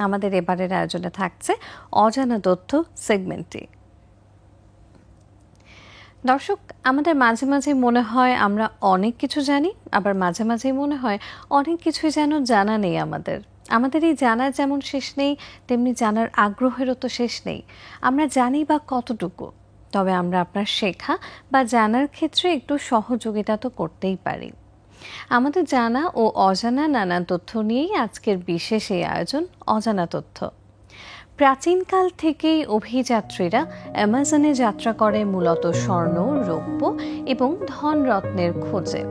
আমাদের এবারের আয়োজনে থাকছে অজানা তথ্য সেগমেন্টটি। দর্শক, আমাদের মাঝে মাঝে মনে হয় আমরা অনেক কিছু জানি, আবার মাঝে মাঝে মনে হয় অনেক কিছুই যেন জানা নেই। আমাদের এই জানার যেমন শেষ নেই, তেমনি জানার আগ্রহেরও তো শেষ নেই। আমরা জানি বা কতটুকু, তবে আমরা আপনার শেখা বা জানার ক্ষেত্রে একটু সহযোগিতা তো করতেই পারি। আমাদের জানা ও অজানা নানান তথ্য নিয়েই আজকের বিশেষ এই আয়োজন অজানা তথ্য। প্রাচীনকাল থেকেই অভিযাত্রীরা অ্যামাজনে যাত্রা করে মূলত স্বর্ণ, রৌপ্য এবং ধনরত্নের খোঁজে।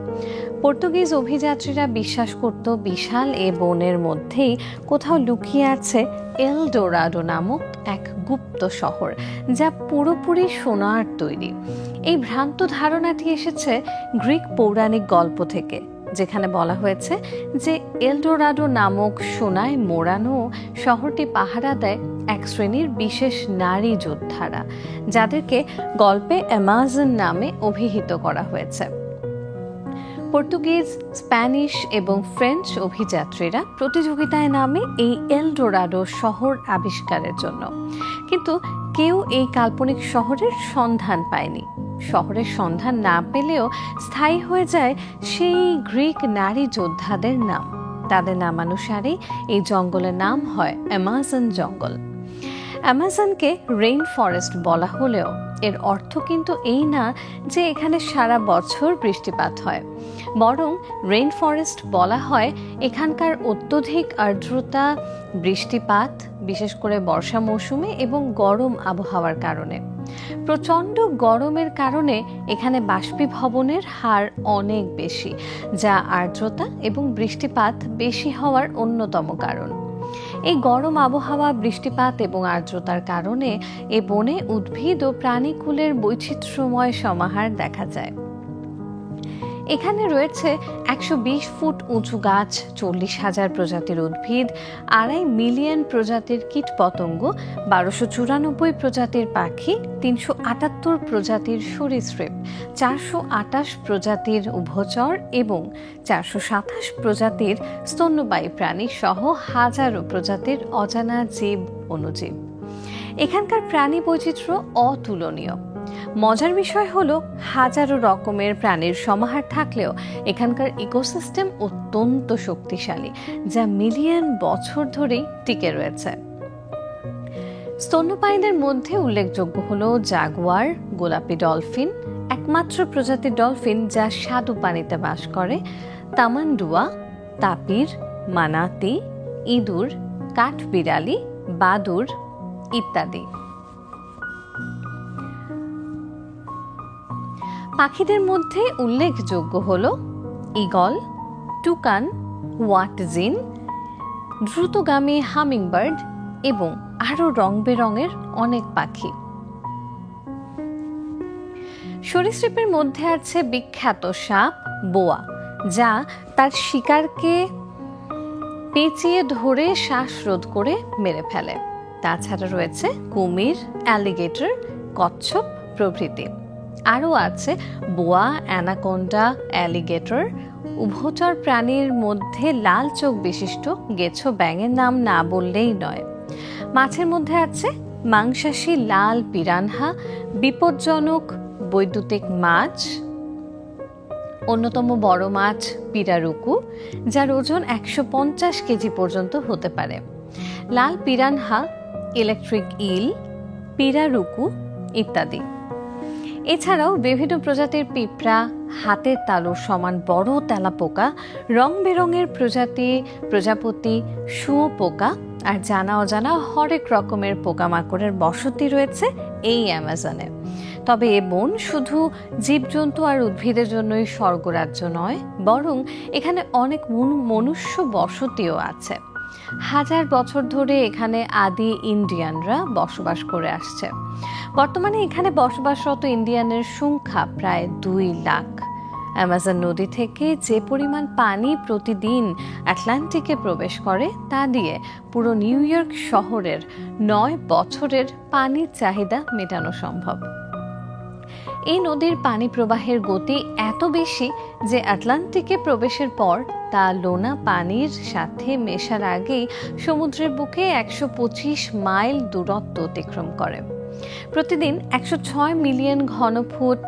পর্তুগিজ অভিযাত্রীরা বিশ্বাস করত বিশাল এ বনের মধ্যেই কোথাও লুকিয়ে আছে এল ডোরাডো নামক এক গুপ্ত শহর, যা পুরোপুরি সোনার তৈরি। এই ভ্রান্ত ধারণাটি এসেছে গ্রিক পৌরাণিক গল্প থেকে, যেখানে বলা হয়েছে যে এলডোরাডো নামক সোনায় মোড়ানো শহরটি পাহারা দেয় এক শ্রেণীর বিশেষ নারী যোদ্ধারা, যাদেরকে গল্পে অ্যামাজন নামে অভিহিত করা হয়েছে। পর্তুগিজ, স্প্যানিশ এবং ফ্রেঞ্চ অভিযাত্রীরা প্রতিযোগিতায় নামে এই এলডোরাডো শহর আবিষ্কারের জন্য, কিন্তু কেউ এই কাল্পনিক শহরের সন্ধান পায়নি। শহরের সন্ধান না পেলেও স্থায়ী হয়ে যায় সেই গ্রিক নারী যোদ্ধাদের নাম। তাদের নামানুসারেই এই জঙ্গলের নাম হয় অ্যামাজন জঙ্গল। অ্যামাজনকে রেইন ফরেস্ট বলা হলেও এর অর্থ কিন্তু এই না যে এখানে সারা বছর বৃষ্টিপাত হয়, বরং রেইন ফরেস্ট বলা হয় এখানকার অত্যধিক আর্দ্রতা, বৃষ্টিপাত, বিশেষ করে বর্ষা মৌসুমে এবং গরম আবহাওয়ার কারণে। প্রচণ্ড গরমের কারণে এখানে বাষ্পীভবনের হার অনেক বেশি, যা আর্দ্রতা এবং বৃষ্টিপাত বেশি হওয়ার অন্যতম কারণ। এই গরম আবহাওয়া, বৃষ্টিপাত এবং আর্দ্রতার কারণে এ বনে উদ্ভিদ ও প্রাণীকুলের বৈচিত্র্যময় সমাহার দেখা যায়। এখানে রয়েছে 120 ফুট উঁচু গাছ, 40,000 প্রজাতির উদ্ভিদ, 2.5 মিলিয়ন প্রজাতির কীটপতঙ্গ, 1294 প্রজাতির পাখি, 378 প্রজাতির সরীসৃপ, 428 প্রজাতির উভচর এবং 427 প্রজাতির স্তন্যপায়ী প্রাণী সহ হাজারো প্রজাতির অজানা জীব অণুজীব। এখানকার প্রাণী বৈচিত্র্য অতুলনীয়। মজার বিষয় হলো, হাজারো রকমের প্রাণীর সমাহার থাকলেও এখানকার ইকোসিস্টেম অত্যন্ত শক্তিশালী, যা মিলিয়ন বছর ধরেই টিকে রয়েছে। স্তন্যপায়ীদের মধ্যে উল্লেখযোগ্য হলো জাগুয়ার, গোলাপি ডলফিন, একমাত্র প্রজাতির ডলফিন যা স্বাদু পানিতে বাস করে, তামান্ডুয়া, তাপির, মানাতি, ইঁদুর, কাঠবিড়ালি, বাদুড় ইত্যাদি। পাখিদের মধ্যে উল্লেখযোগ্য হল ঈগল, টুকান, ওয়াটজিন, দ্রুতগামী হামিংবার্ড এবং আরও রং বেরঙের অনেক পাখি। সরীসৃপের মধ্যে আছে বিখ্যাত সাপ বোয়া, যা তার শিকারকে পেঁচিয়ে ধরে শ্বাসরোধ করে মেরে ফেলে। তাছাড়া রয়েছে কুমির, অ্যালিগেটর, কচ্ছপ প্রভৃতি। আরও আছে বোয়া, অ্যানাকোন্ডা, অ্যালিগেটর। উভচর প্রাণীর মধ্যে লাল চোখ বিশিষ্ট গেছো ব্যাঙের নাম না বললেই নয়। মাছের মধ্যে আছে মাংসাশী লাল পিরানহা, বিপজ্জনক বৈদ্যুতিক মাছ, অন্যতম বড় মাছ পিরারুকু, যার ওজন 150 কেজি পর্যন্ত হতে পারে। লাল পিরানহা, ইলেকট্রিক ইল, পিরারুকু ইত্যাদি। এছাড়াও বিভিন্ন প্রজাতির পিঁপড়া, হাতের তালুর সমান বড় তেলাপোকা, রং বেরঙের প্রজাপতি, শুঁয়োপোকা আর জানা অজানা হরেক রকমের পোকামাকড়ের বসতি রয়েছে এই অ্যামাজনে। তবে এ বন শুধু জীবজন্তু আর উদ্ভিদের জন্যই স্বর্গরাজ্য নয়, বরং এখানে অনেক মনুষ্য বসতিও আছে। হাজার বছর ধরে এখানে আদি ইন্ডিয়ানরা বসবাস করে আসছে। বর্তমানে এখানে বসবাসরত ইন্ডিয়ানের সংখ্যা প্রায় 2 লাখ। অ্যামাজন নদী থেকে যে পরিমাণ পানি প্রতিদিন আটলান্টিকে প্রবেশ করে, তা দিয়ে পুরো নিউ ইয়র্ক শহরের 9 বছরের পানির চাহিদা মেটানো সম্ভব। এই নদীর পানি প্রবাহের গতি এত বেশি যে আটলান্টিকে প্রবেশের পর তা লোনা পানির সাথে মেশার আগেই সমুদ্রের বুকে 125 মাইল দূরত্ব অতিক্রম করে। প্রতিদিন 106 মিলিয়ন ঘনফুট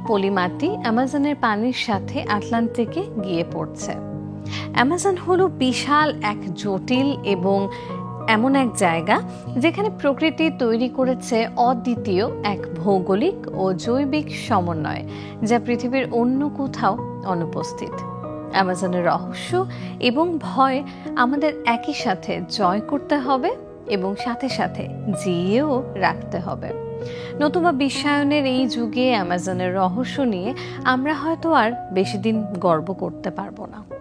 পলিমাটি অ্যামাজনের পানির সাথে আটলান্টিকে গিয়ে পড়ছে। অ্যামাজন হলো বিশাল এক জটিল এবং এমন এক জায়গা যেখানে প্রকৃতি তৈরি করেছে অদ্বিতীয় এক ভৌগোলিক ও জৈবিক সমন্বয়, যা পৃথিবীর অন্য কোথাও অনুপস্থিত। অ্যামাজনের রহস্য এবং ভয় আমাদের একই সাথে জয় করতে হবে এবং সাথে সাথে জিয়েও রাখতে হবে। নতুবা বিশ্বায়নের এই যুগে অ্যামাজনের রহস্য নিয়ে আমরা হয়তো আর বেশি দিন গর্ব করতে পারবো না।